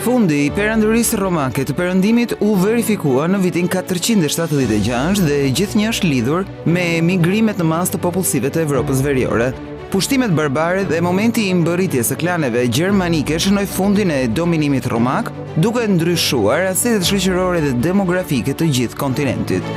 Fundi I perandorisë romake të perëndimit u verifikua në vitin 476 dhe gjithnjë është lidhur me migrimet në masë të popullsive të Evropës Veriore. Pushtimet barbare dhe momenti I mbërritjes së klaneve gjermanike shënoi fundin e dominimit romak, duke ndryshuar asjetet shoqërore dhe demografike të gjithë kontinentit.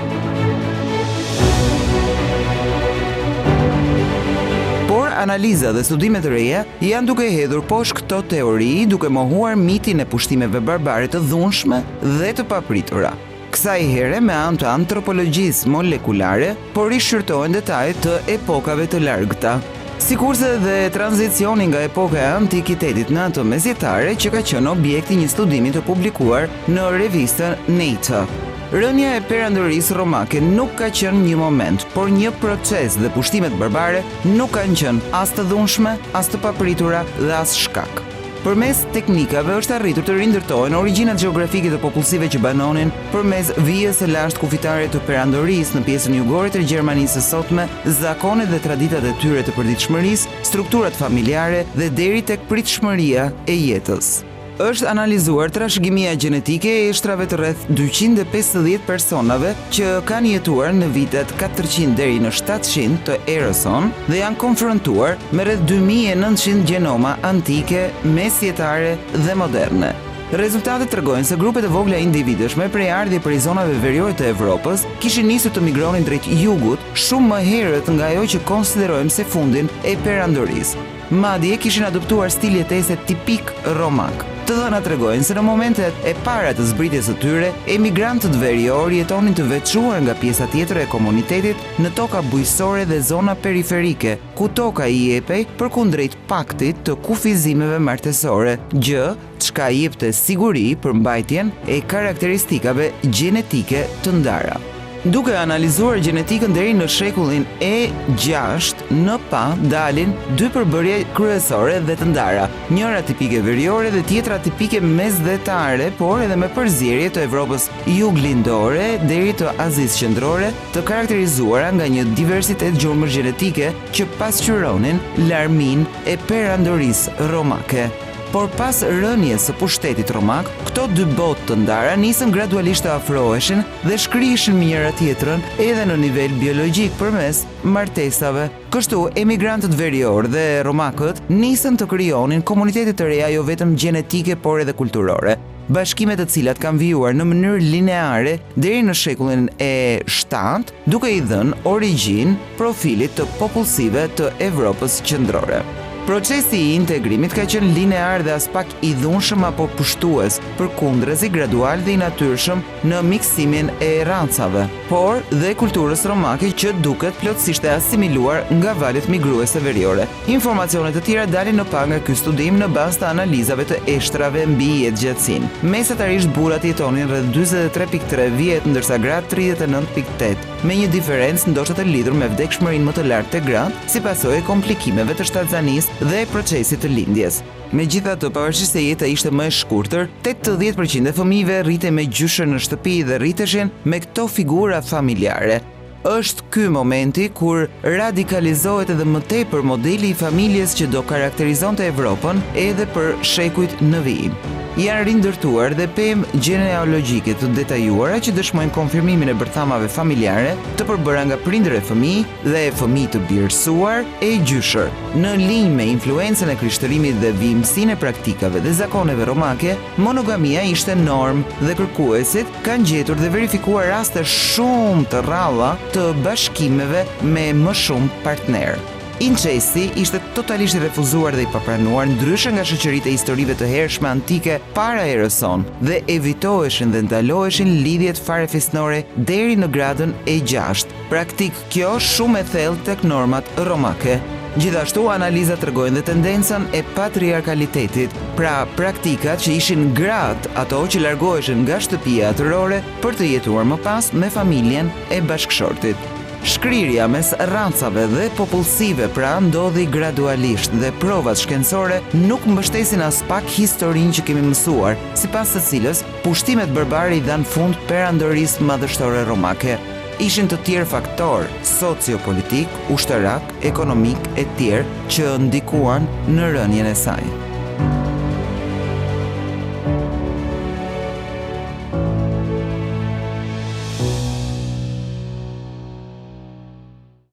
Analiza dhe studimet të reja janë duke hedhur poshtë këto teori duke mohuar mitin e pushtimeve barbare të dhunshme dhe të papritura. Kësaj here me anë të antropologjisë molekulare, por rishqyrtohen detajet të epokave të largëta. Sikurse dhe tranzicioni nga epoka e antikitetit në ato mesjetare që ka qenë objekti një studimi të publikuar në revistën Nature. Rënja e perandorisë romake nuk ka qenë një moment, por një proces dhe pushtimet barbare nuk kanë qenë as të dhunshme, as të papritura dhe as shkak. Përmes teknikave është arritur të rindërtohen origjinat gjeografike të popullsive që banonin përmes vijës së lashtë kufitare të perandorisë në pjesën jugore të Gjermanisë së sotme, zakonet dhe traditat e tyre të përditshmërisë, strukturat familjare dhe deri tek pritshmëria e jetës. Është analizuar trashëgimia gjenetike e ishtrave të rreth 250 personave që kanë jetuar në vitet 400 deri në 700 të erës sonë dhe janë konfrontuar me rreth 2900 gjenoma antike, mesjetare dhe moderne. Rezultatet tregojnë se grupet e vogla individësh me prejardhje prej zonave veriore të Evropës kishin nisur të migronin drejt jugut shumë më herët nga ajo që konsiderojmë se fundin e perandorisë. Madje kishin adoptuar stil jetese tipik romak. Të dhënat tregojnë se në momentet e para të zbritjes së tyre, emigrantët verior jetonin të veçuar nga pjesa tjetër e komunitetit në toka bujqësore dhe zona periferike, ku toka I jepej përkundrejt paktit të kufizimeve martesore, gjë çka jepte siguri për mbajtjen e karakteristikave gjenetike të ndara. Duke analizuar gjenetikën deri në shekullin E6, në pa dalin dy përbërje kryesore dhe të ndara, njëra tipike veriore dhe tjetra tipike mesdhetare, por edhe me përzierje të Evropës juglindore deri të Azisë qendrore, të karakterizuara nga një diversitet gjurmësh gjenetike që pasqyronin larmin e perandorisë romake. Por pas rënies së pushtetit romak, këto dy botë të ndara nisën gradualisht të afroheshin dhe shkrihishin me njëra tjetrën edhe në nivel biologjik përmes martesave. Kështu, emigrantët verior dhe romakët nisën të krijonin komunitete të reja jo vetëm gjenetike por edhe kulturore. Bashkime të cilat kanë vijuar në mënyrë lineare deri në shekullin E7, duke I dhënë origjinë profilit të popullsive të Evropës qendrore. Procesi I integrimit ka qenë linear dhe as pak I dhunshëm apo pushtues, përkundrezi gradual dhe I natyrshëm në miksimin e racave, por dhe kulturës romake që duket plotësisht e asimiluar nga valët migruese veriore. Informacionet të tjera dalin në pa nga ky studim në bazë të analizave të eshtrave mbi jetëgjatësinë. Mesatarisht burrat jetonin rreth 43.3 vjet, ndërsa gratë 39.8, me një diferencë ndoshta të lidhur me vdekshmërinë më të lartë të gratë, si pasojë e komplikimeve të shtatzanisë dhe procesit të lindjes. Megjithatë, pavarësisht se jeta ishte më e shkurtër, 80% e fëmijëve rritej me gjyshe në shtëpi dhe rriteshin me këto figura familjare. Është ky momenti kur radikalizohet edhe më tepër modeli I familjes që do karakterizonte Evropën edhe për shekujt në vijim. Janë rindërtuar dhe pemë gjenealogjike të detajuara që dëshmojnë konfirmimin e bërthamave familjare të përbëra nga prindër e fëmijë dhe e fëmijë të birësuar e gjyshër. Në linjë me influencën e krishtërimit dhe vijimsinë e praktikave dhe zakoneve romake, monogamia ishte normë dhe kërkuesit kanë gjetur dhe verifikuar raste shumë të rralla të bashkimeve me më shumë partnerë. Incesti ishte totalisht I refuzuar dhe I papranuar, ndryshe nga shoqëritë e historive të hershme antike para erës sonë, dhe evitoheshin dhe ndaloheshin lidhjet farefisnore deri në gradën E6. Praktik kjo shumë e thellë tek normat romake. Gjithashtu, analizat tregojnë dhe tendencën e patriarkalitetit, pra praktikat që ishin gratë ato që largoheshin nga shtëpia atërore për të jetuar më pas me familjen e bashkëshortit. Shkrirja mes racave dhe popullsive pra ndodhi gradualisht dhe provat shkencore nuk mbështesin as pak historinë që kemi mësuar, sipas së cilës pushtimet barbare I dhanë fund perandorisë madhështore romake. Ishin të tjerë faktorë sociopolitik, ushtarak, ekonomik e tjerë që ndikuan në rënien e saj.